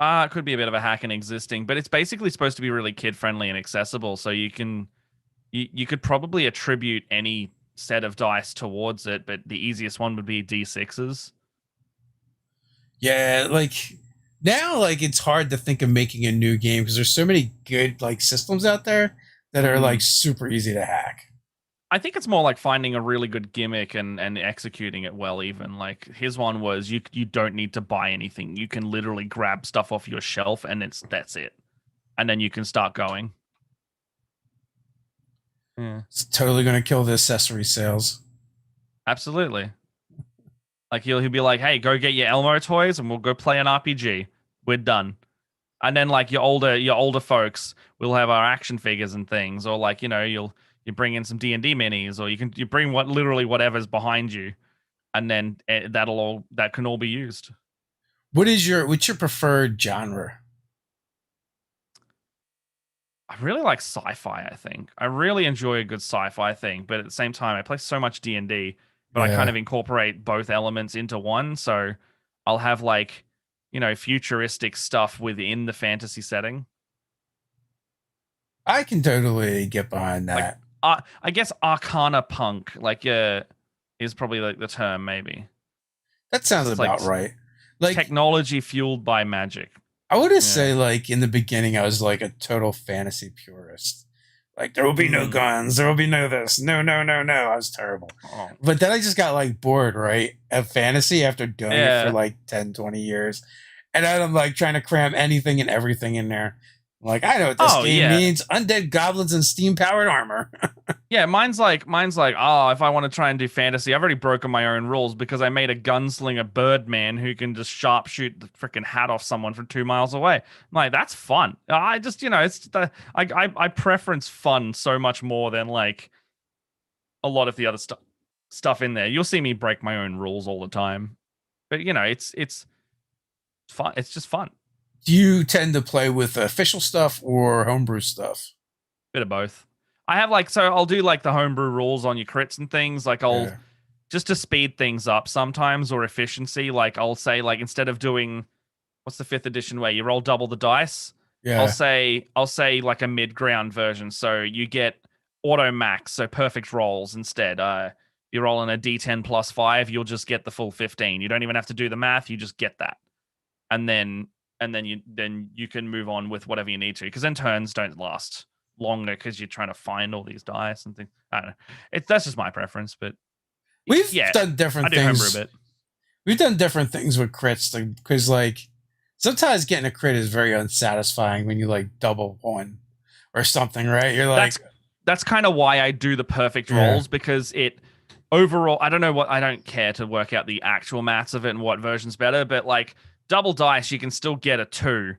it could be a bit of a hack in existing, but it's basically supposed to be really kid friendly and accessible. So you could probably attribute any set of dice towards it, but the easiest one would be D6s. Yeah, like now, like it's hard to think of making a new game because there's so many good like systems out there that are like super easy to hack. I think it's more like finding a really good gimmick and executing it well. Even like his one was you don't need to buy anything. You can literally grab stuff off your shelf and that's it, and then you can start going. Yeah, It's totally going to kill the accessory sales. absolutely. Like he'll be like, "Hey, go get your Elmo toys, and we'll go play an RPG. We're done." And then like your older folks will have our action figures and things, or like you bring in some D&D minis, or you bring what literally whatever's behind you, and then that can all be used. What's your preferred genre? I really like sci-fi. I think I really enjoy a good sci-fi thing, but at the same time, I play so much D&D, but I kind Yeah, of incorporate both elements into one. So I'll have like futuristic stuff within the fantasy setting. I can totally get behind Like that. I guess Arcana punk, like is probably like the term maybe. That sounds It's like about right. Like technology fueled by magic. I would Yeah. say, like in the beginning, I was like a total fantasy purist. Like there will be no guns, there will be no this, no, no, no, no. I was terrible. Oh. But then I just got like bored, right, of fantasy after doing it for Yeah. like 10, 20 years. And then I'm like trying to cram anything and everything in there. I'm like, I know what this Oh game yeah. means. Undead goblins and steam powered armor. Yeah, mine's like, oh, if I want to try and do fantasy, I've already broken my own rules because I made a gunslinger Birdman who can just sharpshoot the freaking hat off someone from 2 miles away. I'm like, that's fun. I just, it's I preference fun so much more than like a lot of the other stuff in there. You'll see me break my own rules all the time, but it's fun. It's just fun. Do you tend to play with official stuff or homebrew stuff? Bit of both. I have like so I'll do like the homebrew rules on your crits and things. Like I'll Yeah. just to speed things up sometimes or efficiency. Like I'll say like instead of doing what's the fifth edition where you roll double the dice, Yeah. I'll say like a mid ground version. So you get auto max, so perfect rolls instead. You're rolling a D10 plus 5, you'll just get the full 15. You don't even have to do the math, you just get that. And then you can move on with whatever you need to because then turns don't last longer because you're trying to find all these dice and things. I don't know. That's just my preference, but We've yeah, done I different do homebrew things. a bit. We've done different things with crits because like sometimes getting a crit is very unsatisfying when you like double one or something, right? You're like, That's kind of why I do the perfect Yeah. rolls because it overall I don't care to work out the actual maths of it and what version's better, but like double dice you can still get a 2,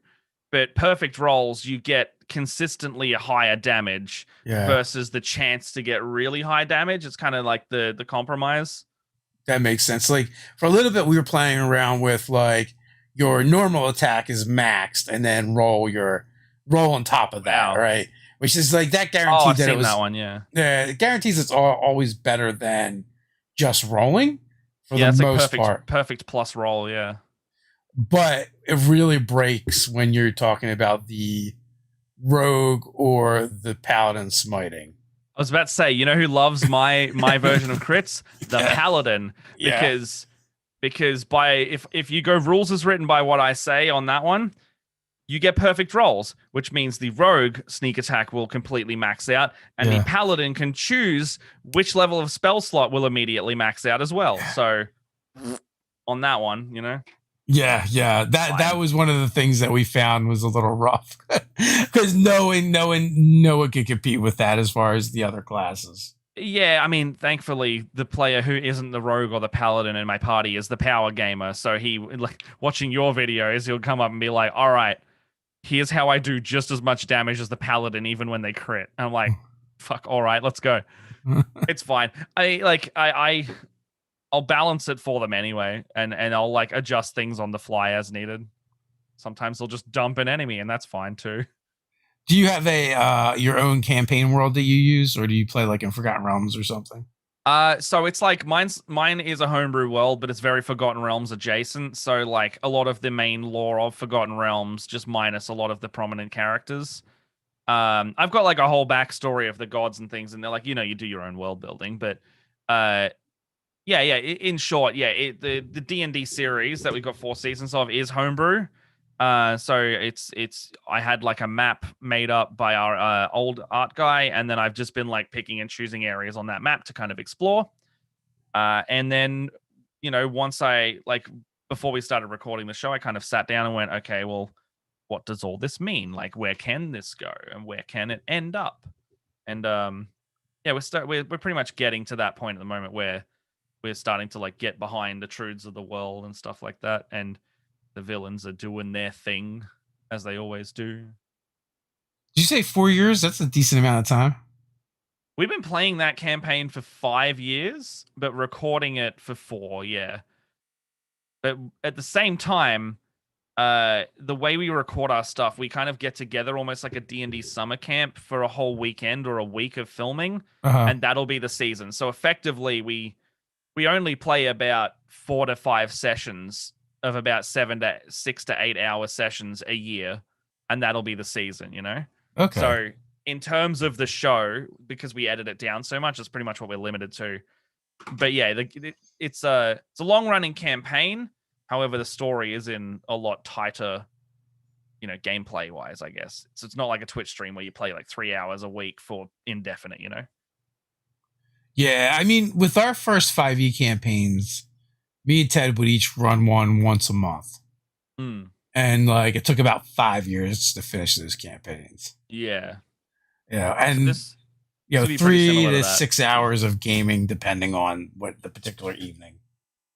but perfect rolls you get consistently higher damage Yeah, versus the chance to get really high damage. It's kind of like the compromise. that makes sense. Like for a little bit, we were playing around with like your normal attack is maxed, and then roll on top of that, Wow. right? Which is like that Oh, guaranteed I've that it seen that was. one. Yeah. Yeah, it guarantees it's always better than just rolling for the Yeah, it's like most perfect, part. perfect plus roll. Yeah. But it really breaks when you're talking about the rogue or the paladin smiting. I was about to say, you know who loves my version of crits? The Yeah, paladin, yeah, because by if you go rules as written by what I say on that one, you get perfect rolls, which means the rogue sneak attack will completely max out, and the yeah. paladin can choose which level of spell slot will immediately max out as well. So on that one, Yeah, yeah. That fine. was one of the things that we found was a little rough because no one could compete with that as far as the other classes. Yeah, I mean, thankfully, the player who isn't the rogue or the paladin in my party is the power gamer. So he, like, watching your videos, he'll come up and be like, "All right, here's how I do just as much damage as the paladin, even when they crit." And I'm like, "Fuck, all right, let's go. It's fine." I'll balance it for them anyway, and I'll like adjust things on the fly as needed. Sometimes they'll just dump an enemy, and that's fine too. Do you have a your own campaign world that you use, or do you play like in Forgotten Realms or something? So it's like mine is a homebrew world, but it's very Forgotten Realms adjacent. So like a lot of the main lore of Forgotten Realms, just minus a lot of the prominent characters. I've got like a whole backstory of the gods and things, and they're like, you do your own world building, but yeah. In short, yeah, the D&D series that we've got 4 seasons of is homebrew. So it's I had like a map made up by our old art guy, and then I've just been like picking and choosing areas on that map to kind of explore. And then once I like before we started recording the show, I kind of sat down and went, okay, well, what does all this mean? Like, where can this go, and where can it end up? And yeah, we're pretty much getting to that point at the moment where we're starting to like get behind the truths of the world and stuff like that, and the villains are doing their thing as they always do. Did you say 4 years? That's a decent amount of time. We've been playing that campaign for 5 years, but recording it for 4, yeah. But at the same time, the way we record our stuff, we kind of get together almost like a D&D summer camp for a whole weekend or a week of filming, Uh-huh. and that'll be the season. So effectively, we only play about 4 to 5 sessions of about 6 to 8 hour sessions a year, and that'll be the season, Okay. So in terms of the show, because we edit it down so much, it's pretty much what we're limited to. But yeah, it's a long running campaign. However, the story is in a lot tighter, gameplay wise, I guess. So it's not like a Twitch stream where you play like 3 hours a week for indefinite, Yeah, I mean, with our first 5e campaigns, me and Ted would each run one once a month. Mm. And like it took about 5 years to finish those campaigns. Yeah. Yeah, and This would be pretty 3 similar to to that. 6 hours of gaming depending on what the particular evening.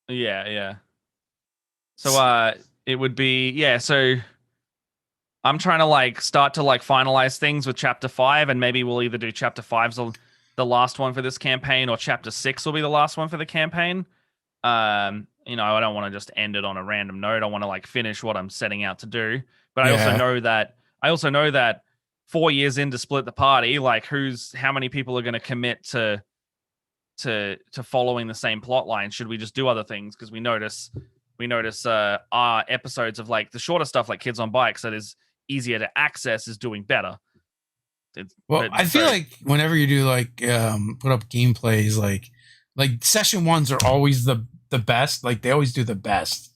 Yeah. So it would be, yeah, so I'm trying to like start to like finalize things with chapter 5, and maybe we'll either do chapter 5's the last one for this campaign, or chapter 6 will be the last one for the campaign. I don't want to just end it on a random note. I want to like finish what I'm setting out to do. But I also know that 4 years into Split the Party, like how many people are going to commit to following the same plot line? Should we just do other things? Because we notice our episodes of like the shorter stuff, like Kids on Bikes, that is easier to access, is doing better. I feel like whenever you do like put up gameplays, like session ones are always the best. Like they always do the best,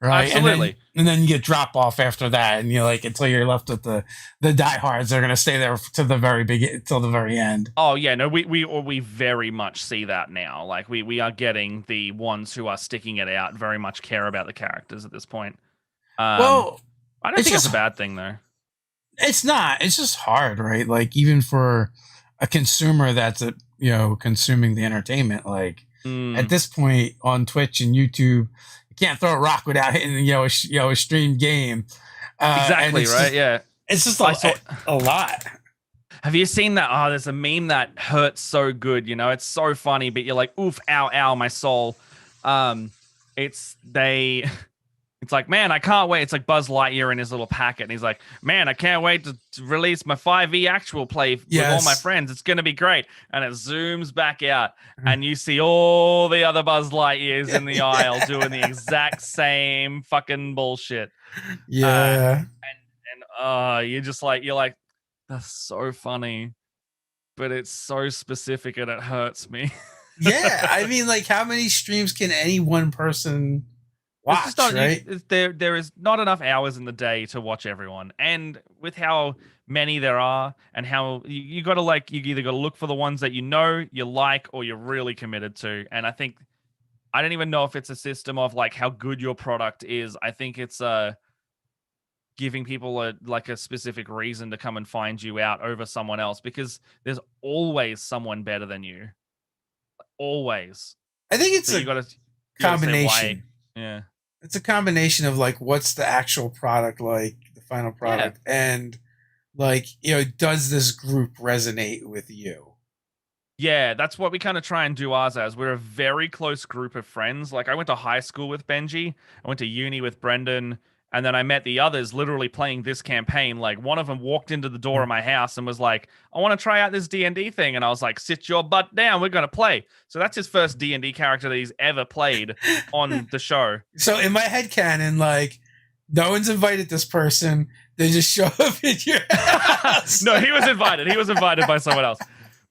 right? Absolutely. And then you get drop off after that, and you're like until you're left with the diehards, they're gonna stay there to the very till the very end. Oh yeah, no, we very much see that now. Like we are getting the ones who are sticking it out, very much care about the characters at this point. Well, I don't think it's a bad thing though. It's not. It's just hard, right? Like even for a consumer that's consuming the entertainment, like at this point on Twitch and YouTube, you can't throw a rock without hitting a streamed game. Exactly right. Yeah. It's just I saw. a lot. Have you seen that? Oh, there's a meme that hurts so good. You know, it's so funny, but you're like, oof, ow, ow, my soul. Um, it's they. It's like, man, I can't wait. It's like Buzz Lightyear in his little packet, and he's like, man, I can't wait to release my 5e actual play with all my Yes. friends. It's gonna be great. And it zooms back out, and you see all the other Buzz Lightyears in the aisle doing the exact same fucking bullshit. Yeah. You're just like, that's so funny, but it's so specific and it hurts me. Yeah. I mean, like, how many streams can any one person It's just watch, not right? there is not enough hours in the day to watch everyone, and with how many there are, and how you got to like you either got to look for the ones that you like or you're really committed to. And I think I don't even know if it's a system of like how good your product is. I think it's giving people a specific reason to come and find you out over someone else, because there's always someone better than you, always. I think it's So a you got to say combination. why. Yeah. It's a combination of like what's the actual product like, the final Yeah. product, and like, does this group resonate with you? Yeah, that's what we kind of try and do ours as. We're a very close group of friends. Like, I went to high school with Benji, I went to uni with Brendan, and then I met the others literally playing this campaign. Like, one of them walked into the door of my house and was like, I want to try out this D&D thing. And I was like, sit your butt down, we're going to play. So that's his first D&D character that he's ever played on the show. So in my head canon, like, no one's invited this person. They just show up at your house. No, he was invited. He was invited by someone else.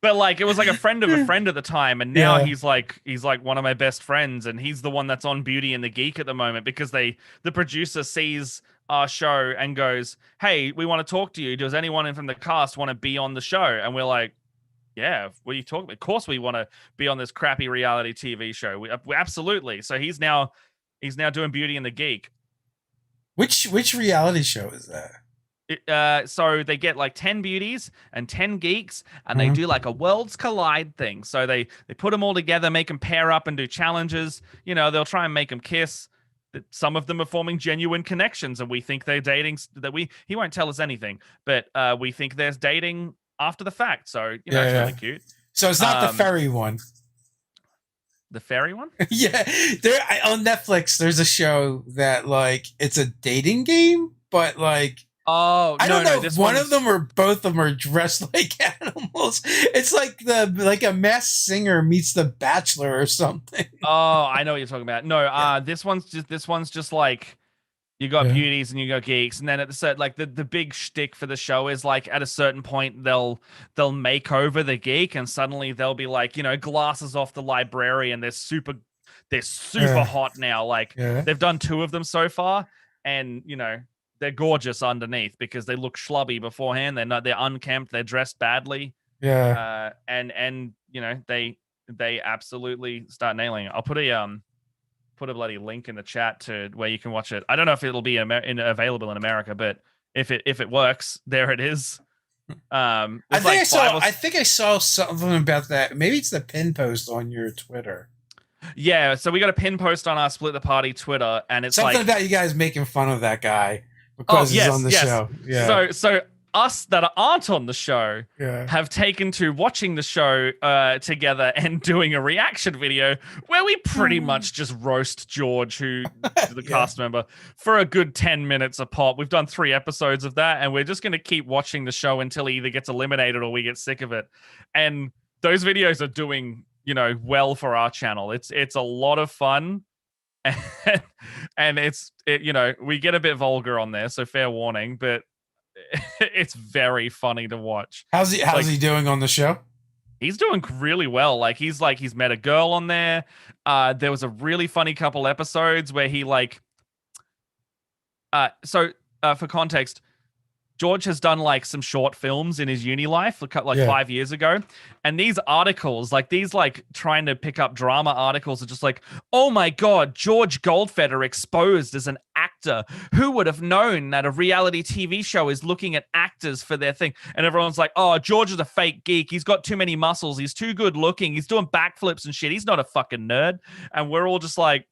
But like, it was like a friend of a friend at the time, and now Yeah. he's like one of my best friends, and he's the one that's on Beauty and the Geek at the moment, because the producer sees our show and goes, "Hey, we want to talk to you. Does anyone from the cast want to be on the show?" And we're like, "Yeah, what are you talking about? Of course we want to be on this crappy reality TV show. We absolutely." So he's now doing Beauty and the Geek. Which reality show is that? So they get like 10 beauties and 10 geeks, and they do like a worlds collide thing. So they put them all together, make them pair up and do challenges. They'll try and make them kiss. Some of them are forming genuine connections, and we think they're dating. He won't tell us anything, but we think there's dating after the fact. So it's really cute. So it's not the fairy one. The fairy one? Yeah, on Netflix. There's a show that like it's a dating game, but like. Oh, I don't know this if one of them or both of them are dressed like animals. It's like a Masked Singer meets The Bachelor or something. Oh, I know what you're talking about. No, this one's just like you got beauties and you got geeks, and then at the big shtick for the show is like at a certain point they'll make over the geek, and suddenly they'll be like, glasses off the librarian. They're super hot now. Like they've done 2 of them so far, and they're gorgeous underneath because they look schlubby beforehand. They're unkempt. They're dressed badly. Yeah. And they absolutely start nailing it. I'll put a bloody link in the chat to where you can watch it. I don't know if it'll be available in America, but if it works, there it is. I think I saw something about that. Maybe it's the pin post on your Twitter. Yeah, so we got a pin post on our Split the Party Twitter, and it's something about you guys making fun of that guy because he's on the show. Yeah. So us that aren't on the show have taken to watching the show together and doing a reaction video where we pretty much just roast George, who is the cast member, for a good 10 minutes a pop. We've done 3 episodes of that, and we're just going to keep watching the show until he either gets eliminated or we get sick of it. And those videos are doing well for our channel. It's a lot of fun. And we get a bit vulgar on there, so fair warning, but it's very funny to watch. How's he doing on the show? He's doing really well. He's met a girl on there. There was a really funny couple episodes where he for context, George has done some short films in his uni life, 5 years ago. And these articles, trying to pick up drama articles, are just like, oh my God, George Goldfeder exposed as an actor. Who would have known that a reality TV show is looking at actors for their thing? And everyone's like, oh, George is a fake geek. He's got too many muscles. He's too good looking. He's doing backflips and shit. He's not a fucking nerd. And we're all just like,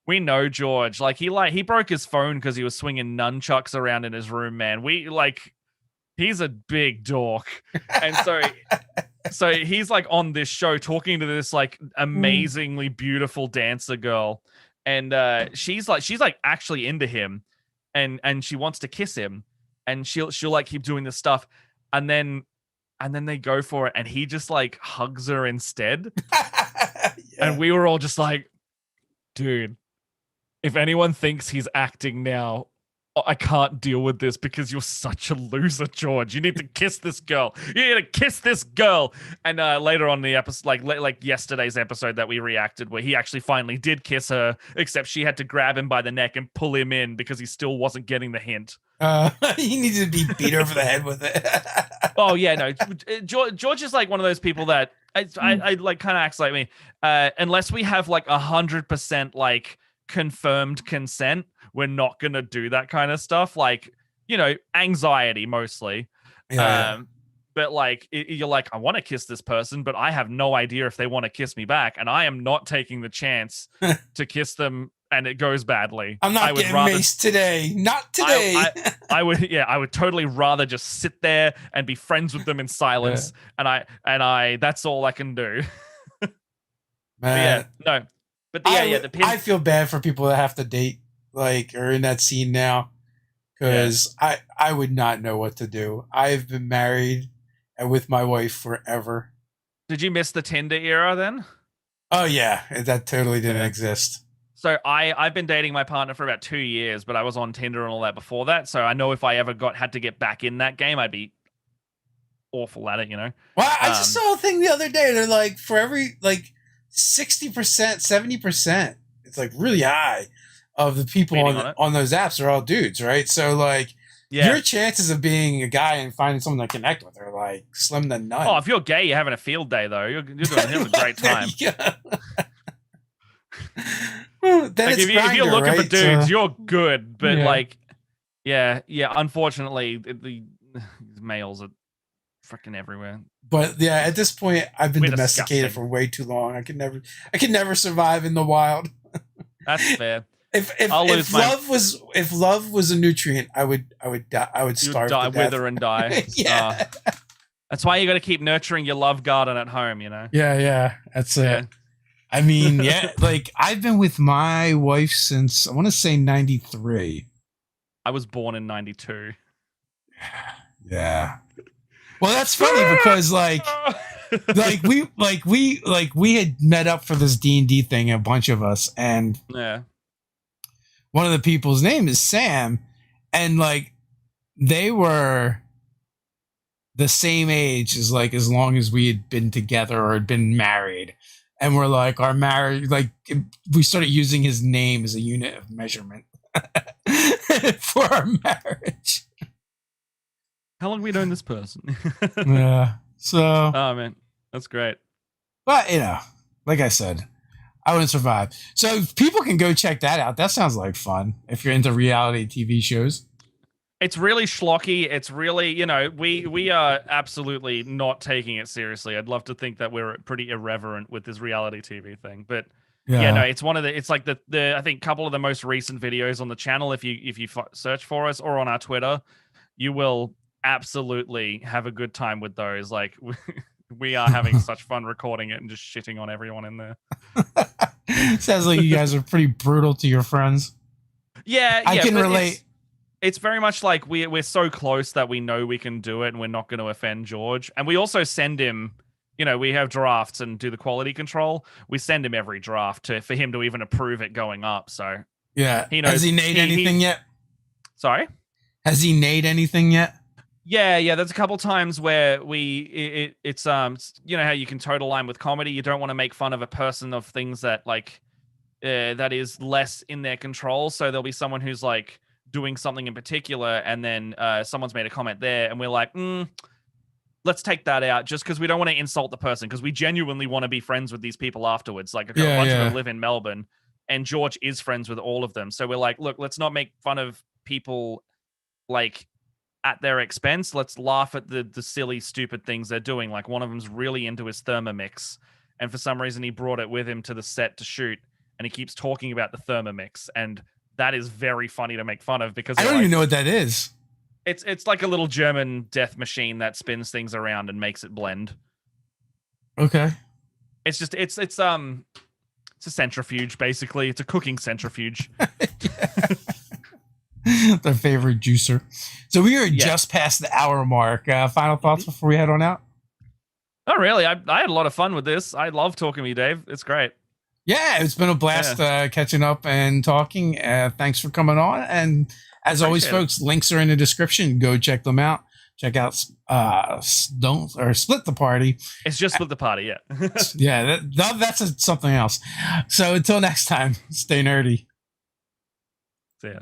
we know George. He broke his phone because he was swinging nunchucks around in his room, man. He's a big dork. And so he's like on this show talking to this like amazingly beautiful dancer girl, and she's like actually into him, and she wants to kiss him, and she'll like keep doing this stuff, and then they go for it, and he just like hugs her instead. And we were all just like, dude, if anyone thinks he's acting now, I can't deal with this because you're such a loser, George. You need to kiss this girl. You need to kiss this girl. And later on in the episode, like yesterday's episode that we reacted, where he actually finally did kiss her, except she had to grab him by the neck and pull him in because he still wasn't getting the hint. He needed to be beat over the head with it. Oh yeah, no. George is like one of those people that I like kind of acts like me. Unless we have like 100% like confirmed consent, we're not gonna do that kind of stuff. Like, anxiety mostly. Yeah. But like you're like, I want to kiss this person, but I have no idea if they want to kiss me back, and I am not taking the chance to kiss them, and it goes badly. I'm not getting maced today. Not today. I would totally rather just sit there and be friends with them in silence. Yeah. And I that's all I can do. Man. No. But I feel bad for people that have to date, like, or in that scene now, because I would not know what to do. I've been married and with my wife forever. Did you miss the Tinder era then? Oh yeah, that totally didn't exist. So I've been dating my partner for about 2 years, but I was on Tinder and all that before that. So I know if I ever had to get back in that game, I'd be awful at it, Well, I just saw a thing the other day. They're like, for every like 60%, 70%, it's like really high of the people on those apps are all dudes, right? So like, your chances of being a guy and finding someone to connect with are like slim to none. Oh, if you're gay, you're having a field day though. You're having a great time. Like if you're looking for dudes, you're good. But unfortunately, the males are freaking everywhere. But yeah, at this point, I've been domesticated for way too long. I could never survive in the wild. That's fair. If love was a nutrient, I would starve. Die, wither and die. Yeah. That's why you got to keep nurturing your love garden at home. Yeah, that's it. I mean, like I've been with my wife since I want to say 93. I was born in 92. Yeah. Well, that's funny because we had met up for this D&D thing, a bunch of us, and one of the people's name is Sam, and like they were the same age as long as we had been together or had been married. And we're like, our marriage, like we started using his name as a unit of measurement for our marriage. How long have we known this person? Yeah. So. Oh man, that's great. But like I said, I wouldn't survive. So people can go check that out. That sounds like fun if you're into reality TV shows. It's really schlocky. It's really, we are absolutely not taking it seriously. I'd love to think that we're pretty irreverent with this reality TV thing, but it's it's like the I think couple of the most recent videos on the channel. If you search for us or on our Twitter, you will absolutely have a good time with those. Like we are having such fun recording it and just shitting on everyone in there. Sounds like you guys are pretty brutal to your friends. Yeah, I can relate. It's very much like we're so close that we know we can do it and we're not going to offend George. And we also send him, we have drafts and do the quality control. We send him every draft for him to even approve it going up. So yeah, he knows. Has he made anything yet? Sorry? Has he made anything yet? Yeah. There's a couple times where it's how you can toe the line with comedy. You don't want to make fun of a person of things that that is less in their control. So there'll be someone who's like doing something in particular, and then someone's made a comment there, and we're like, let's take that out, just because we don't want to insult the person, because we genuinely want to be friends with these people afterwards. Like a bunch of them live in Melbourne, and George is friends with all of them. So we're like, look, let's not make fun of people like at their expense. Let's laugh at the silly, stupid things they're doing. Like one of them's really into his Thermomix, and for some reason he brought it with him to the set to shoot. and he keeps talking about the Thermomix, and that is very funny to make fun of because I don't even know what that is. It's like a little German death machine that spins things around and makes it blend. Okay. It's just it's a centrifuge, basically. It's a cooking centrifuge. Their favorite juicer. So we are just past the hour mark. Final thoughts before we head on out? Oh, really? I had a lot of fun with this. I love talking to you, Dave. It's great. Yeah, it's been a blast catching up and talking. Thanks for coming on. And as always, folks, links are in the description. Go check them out. Check out Split the Party. It's just Split the Party, yeah. Yeah, that's something else. So until next time, stay nerdy. See ya.